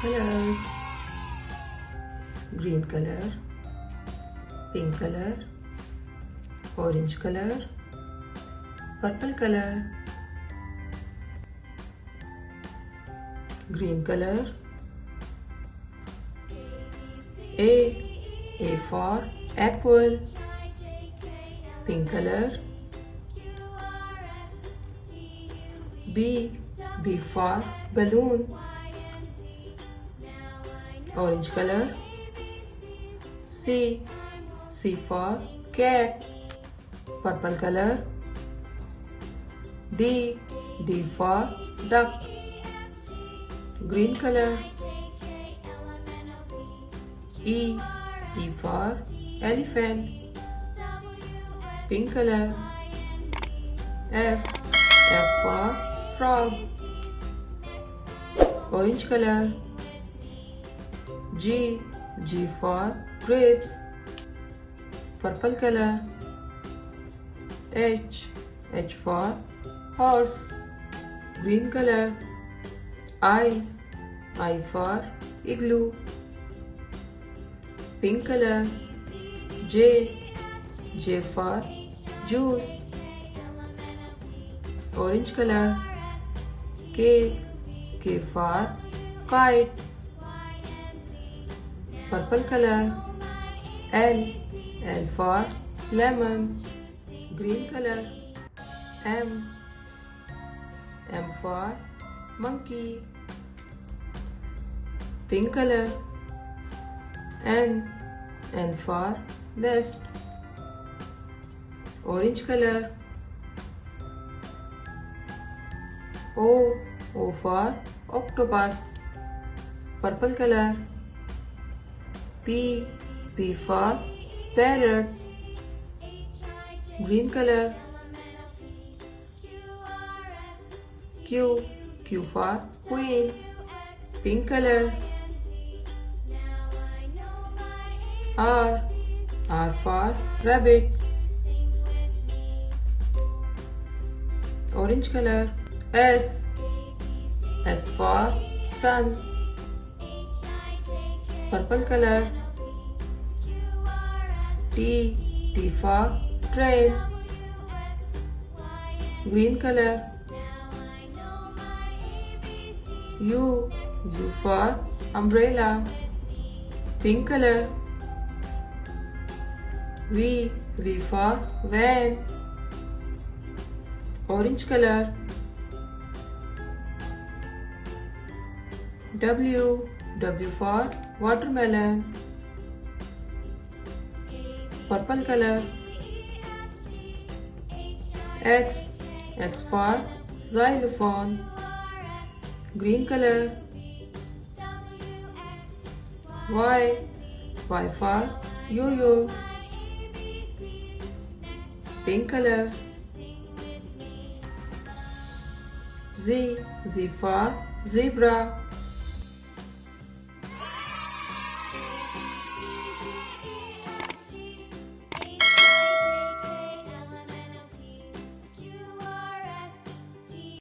colors: green color, pink color, orange color, purple color, green color. A for apple, pink color. B for balloon, orange color. C for cat, purple color. D for duck, green color. E for elephant, pink color. F for frog, orange color. G for grapes, purple color. H for horse, green color. I for igloo, pink color. J for juice, orange color. K for kite, purple color. L for lemon, green color. M for monkey, pink color. N for nest, orange color. O for octopus, purple color. P for parrot, green color. Q for queen, pink color. R for rabbit, orange color. S for sun, purple color. T for train, green color. U for umbrella, pink color. V for van, orange color. W for watermelon, purple color. X for xylophone, green color. Y for yo-yo, pink color. Z for zebra,